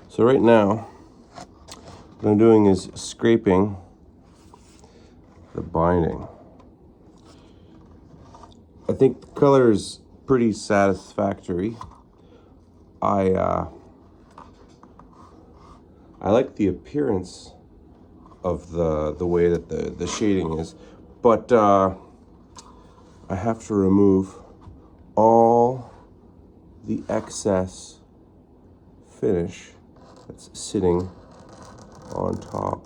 So right now, what I'm doing is scraping the binding. I think the color is pretty satisfactory. I like the appearance of the way that the shading is, but I have to remove all the excess finish that's sitting on top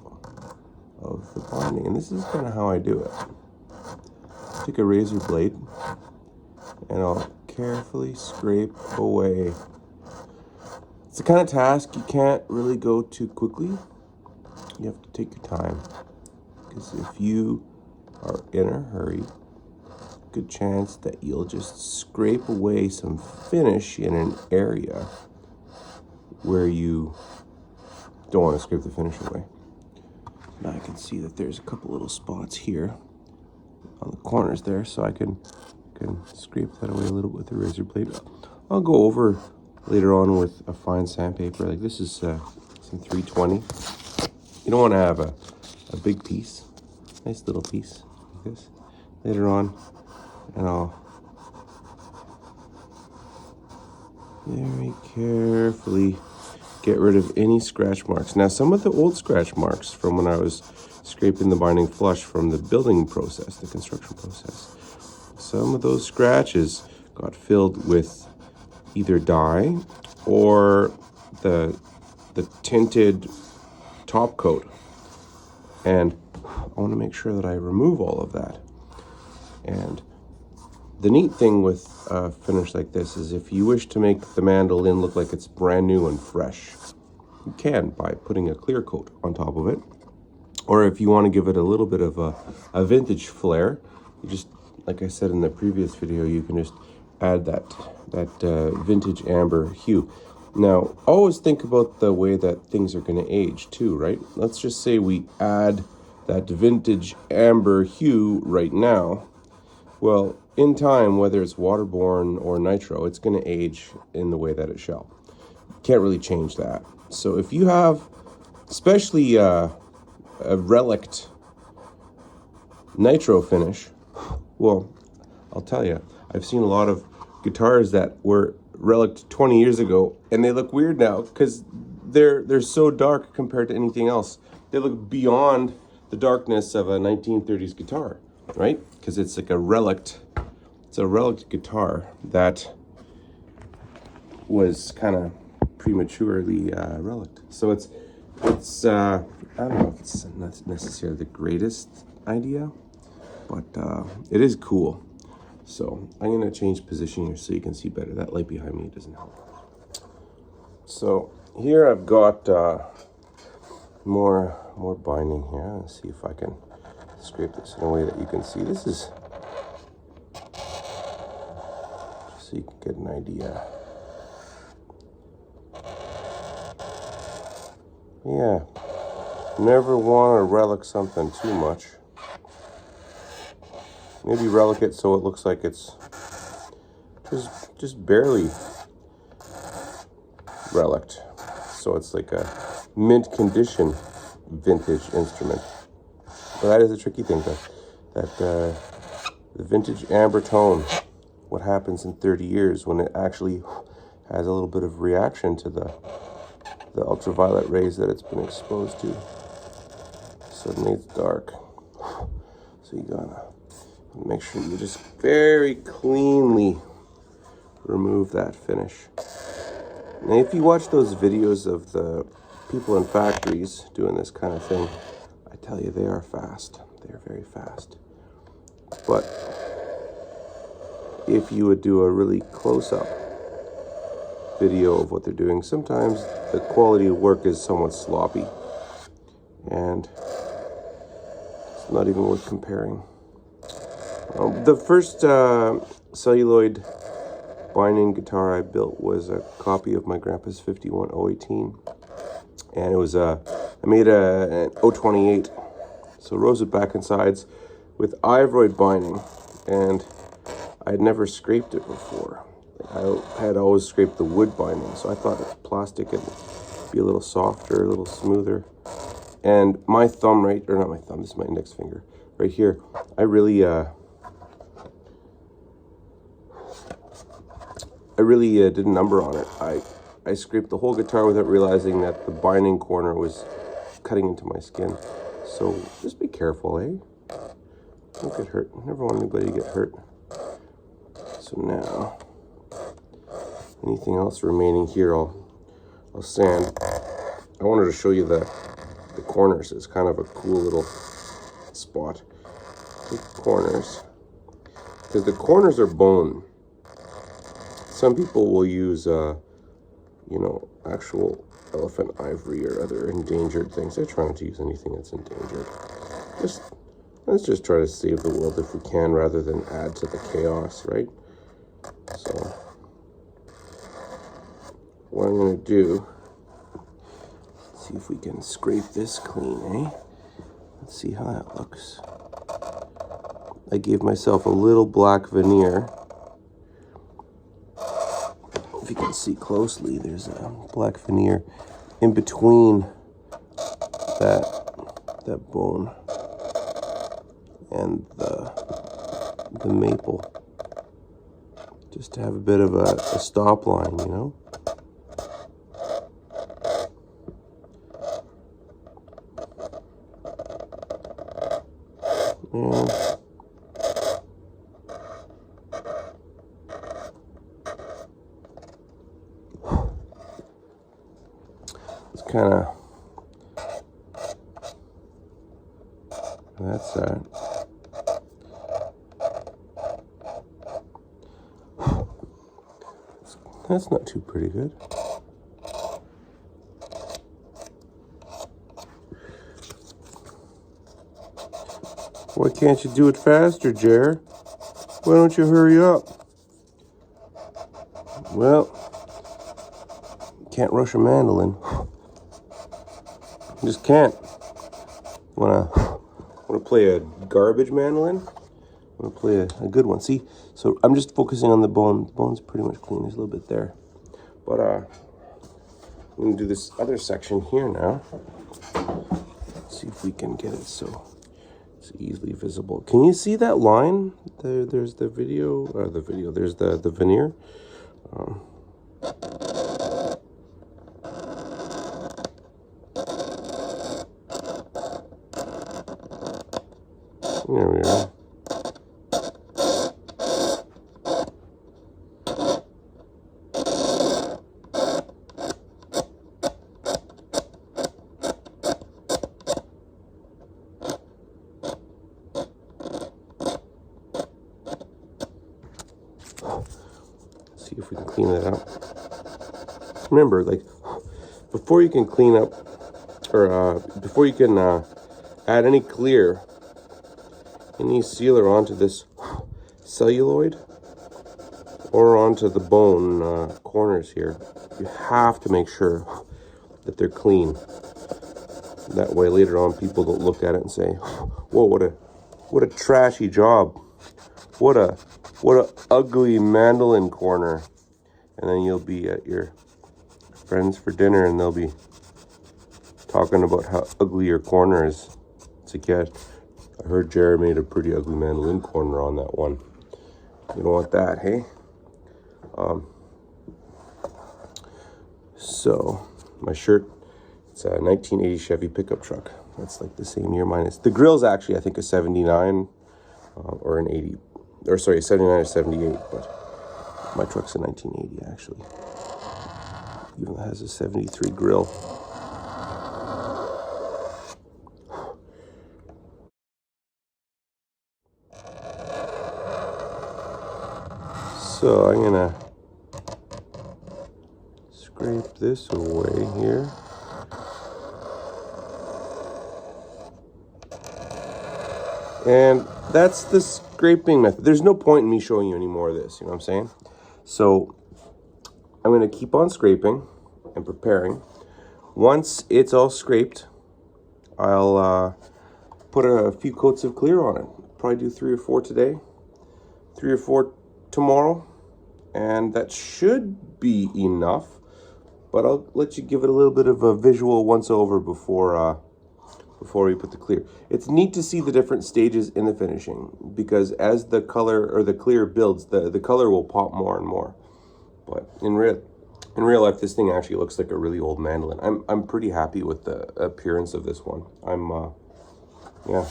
of the binding. And this is kind of how I do it. Take a razor blade and I'll carefully scrape away. It's the kind of task you can't really go too quickly. You have to take your time, because if you are in a hurry, good chance that you'll just scrape away some finish in an area where you don't want to scrape the finish away. Now I can see that there's a couple little spots here on the corners there, so I can scrape that away a little with the razor blade. I'll go over later on with a fine sandpaper. Like this is some 320. You don't want to have a big piece, nice little piece like this later on, and I'll very carefully get rid of any scratch marks. Now, some of the old scratch marks from when I was scraping the binding flush from the building process, the construction process, some of those scratches got filled with either dye or the tinted top coat. And I want to make sure that I remove all of that. And the neat thing with a finish like this is if you wish to make the mandolin look like it's brand new and fresh, you can by putting a clear coat on top of it. Or if you want to give it a little bit of a vintage flair, you just, like I said in the previous video, you can just add that vintage amber hue. Now, always think about the way that things are going to age too, right? Let's just say we add that vintage amber hue right now. Well, in time, whether it's waterborne or nitro, it's going to age in the way that it shall. Can't really change that. So if you have, especially a relict nitro finish, well, I'll tell you, I've seen a lot of guitars that were relic 20 years ago, and they look weird now because they're so dark compared to anything else. They look beyond the darkness of a 1930s guitar, right? Because it's like a relic. It's a relic guitar that was kind of prematurely relic. So it's I don't know if it's not necessarily the greatest idea, but it is cool. So I'm going to change position here so you can see better. That light behind me doesn't help. So here I've got more binding here. Let's see if I can scrape this in a way that you can see. This is just so you can get an idea. Yeah, never want to relic something too much. Maybe relic it so it looks like it's just barely reliced. So it's like a mint condition vintage instrument. But that is a tricky thing, that the vintage amber tone, what happens in 30 years when it actually has a little bit of reaction to the ultraviolet rays that it's been exposed to. Suddenly it's dark. So you gotta make sure you just very cleanly remove that finish. And if you watch those videos of the people in factories doing this kind of thing, I tell you, they are fast. They are very fast. But if you would do a really close-up video of what they're doing, sometimes the quality of work is somewhat sloppy, and it's not even worth comparing. The first celluloid binding guitar I built was a copy of my grandpa's 51 018, and it was I made an 028, so rose it back and sides with ivoroid binding, and I had never scraped it before. I had always scraped the wood binding, so I thought it's plastic and be a little softer, a little smoother. And my thumb, right, or not my thumb, this is my index finger, right here, I really did a number on it. I scraped the whole guitar without realizing that the binding corner was cutting into my skin. So just be careful, eh? Don't get hurt. I never want anybody to get hurt. So now, anything else remaining here, I'll sand. I wanted to show you the corners. It's kind of a cool little spot. The corners, because the corners are bone. Some people will use, actual elephant ivory or other endangered things. I try not to use anything that's endangered. Let's just try to save the world if we can, rather than add to the chaos, right? So, what I'm going to do, see if we can scrape this clean, eh? Let's see how that looks. I gave myself a little black veneer. If you can see closely, there's a black veneer in between that bone and the maple, just to have a bit of a stop line, you know. And it's kind of, that's that. That's not too pretty good. Why can't you do it faster, Jer? Why don't you hurry up? Well, can't rush a mandolin. Just can't. Wanna play a garbage mandolin? Wanna play a good one? See, so I'm just focusing on the bone. The bone's pretty much clean. There's a little bit there, but I'm gonna do this other section here now. Let's see if we can get it so it's easily visible. Can you see that line? There's the video. There's the veneer. There we are. See if we can clean that up. Remember, like, before you can clean up, or before you can add any clear, any sealer onto this celluloid or onto the bone corners here, you have to make sure that they're clean. That way later on people don't look at it and say, whoa, what a trashy job. What a ugly mandolin corner. And then you'll be at your friends for dinner and they'll be talking about how ugly your corner is. It's like, yeah, I heard Jared made a pretty ugly mandolin corner on that one. You don't want that, hey? So, my shirt, it's a 1980 Chevy pickup truck. That's like the same year mine is. The grill's actually, I think, a 79 or an 80. Or sorry, 79 or 78, but my truck's a 1980 actually. Even though it has a 73 grill. So I'm gonna scrape this away here. And that's the scraping method. There's no point in me showing you any more of this, you know what I'm saying? So I'm going to keep on scraping and preparing. Once it's all scraped, I'll put a few coats of clear on it. Probably do 3 or 4 today, 3 or 4 tomorrow, and that should be enough. but I'll let you give it a little bit of a visual once over before we put the clear. It's neat to see the different stages in the finishing, because as the color or the clear builds, the color will pop more and more. But in real life, this thing actually looks like a really old mandolin. I'm pretty happy with the appearance of this one. Yeah,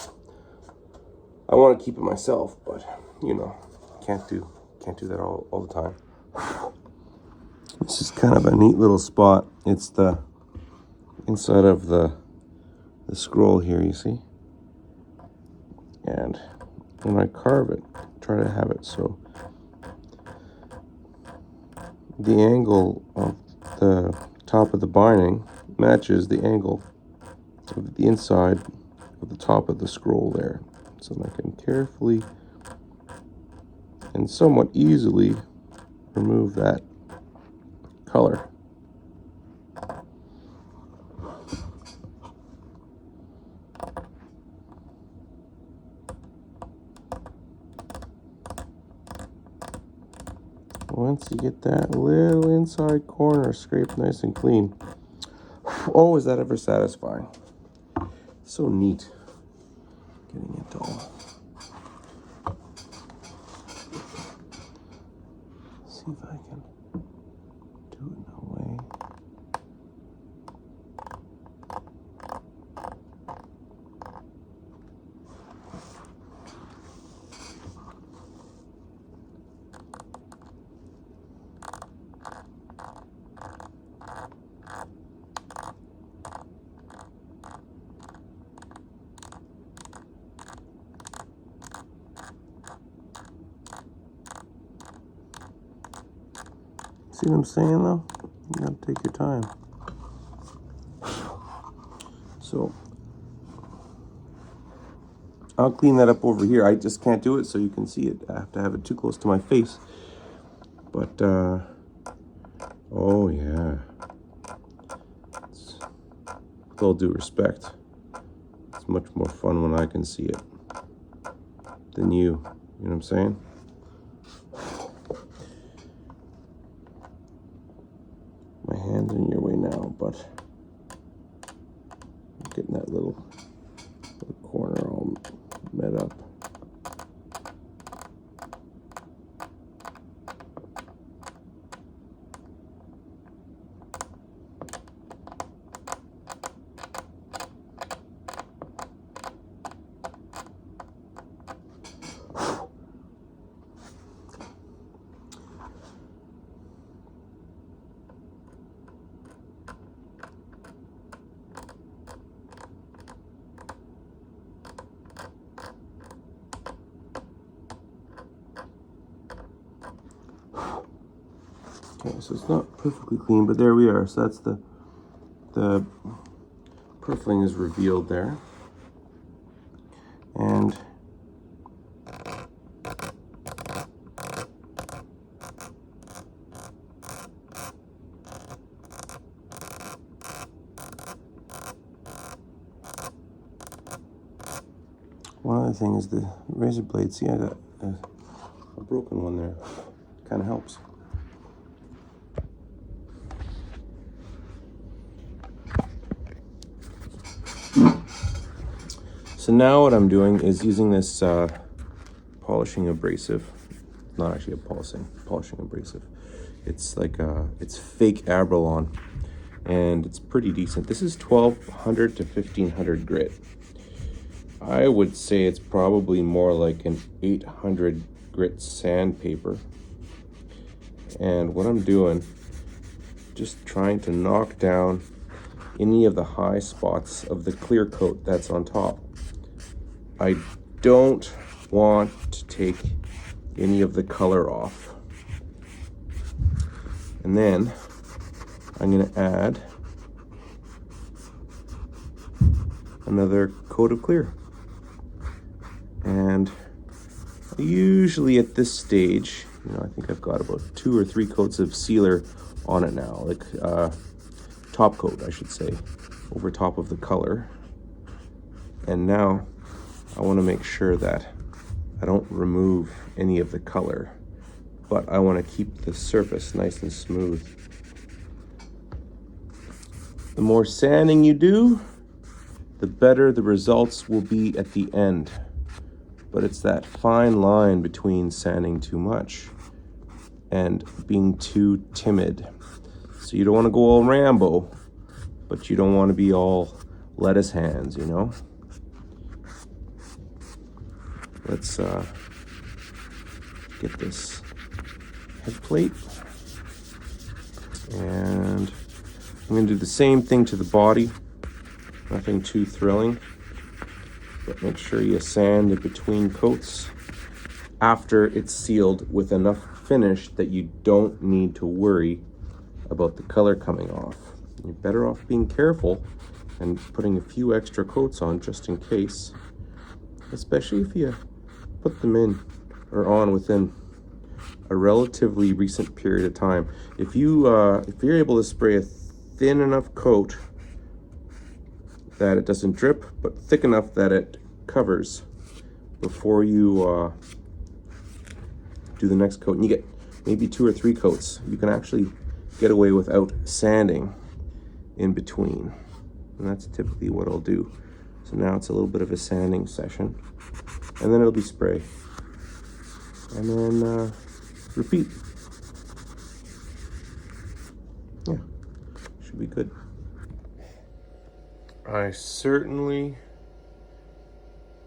I want to keep it myself, but you know, can't do that all the time. This is kind of a neat little spot. It's the inside of the scroll here, you see? And when I carve it, try to have it so the angle of the top of the binding matches the angle of the inside of the top of the scroll there. So I can carefully and somewhat easily remove that color. Once you get that little inside corner scraped nice and clean, oh, is that ever satisfying? So neat getting it all. See if I can do it in a way. See what I'm saying though? You gotta take your time. So I'll clean that up over here. I just can't do it so you can see it. I have to have it too close to my face. But oh yeah. With all due respect, it's much more fun when I can see it than you. You know what I'm saying? My hand's in your way now, but I'm getting that little corner all met up. Okay, so it's not perfectly clean, but there we are. So that's the purfling is revealed there. And one other thing is the razor blade. See, I got a broken one there. Kind of helps. So now what I'm doing is using this polishing abrasive. Not actually a polishing abrasive. It's like it's fake Abralon, and it's pretty decent. This is 1200 to 1500 grit. I would say it's probably more like an 800 grit sandpaper. And what I'm doing, just trying to knock down any of the high spots of the clear coat that's on top. I don't want to take any of the color off. And then I'm going to add another coat of clear. And usually at this stage, you know, I think I've got about 2 or 3 coats of sealer on it now, like top coat, I should say, over top of the color. And now I want to make sure that I don't remove any of the color, but I want to keep the surface nice and smooth. The more sanding you do, the better the results will be at the end. But it's that fine line between sanding too much and being too timid. So you don't want to go all Rambo, but you don't want to be all lettuce hands, you know? Let's get this head plate. And I'm going to do the same thing to the body. Nothing too thrilling, but make sure you sand in between coats after it's sealed with enough finish that you don't need to worry about the color coming off. You're better off being careful and putting a few extra coats on just in case, especially if you put them in or on within a relatively recent period of time. If you're able to spray a thin enough coat that it doesn't drip, but thick enough that it covers before you do the next coat, and you get maybe 2 or 3 coats, you can actually get away without sanding in between. And that's typically what I'll do. So now it's a little bit of a sanding session, and then it'll be spray. And then repeat. Yeah, should be good. I certainly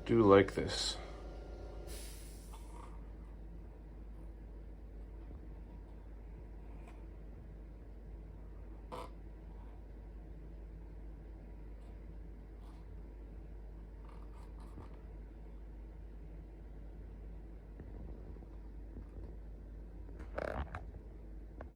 do like this.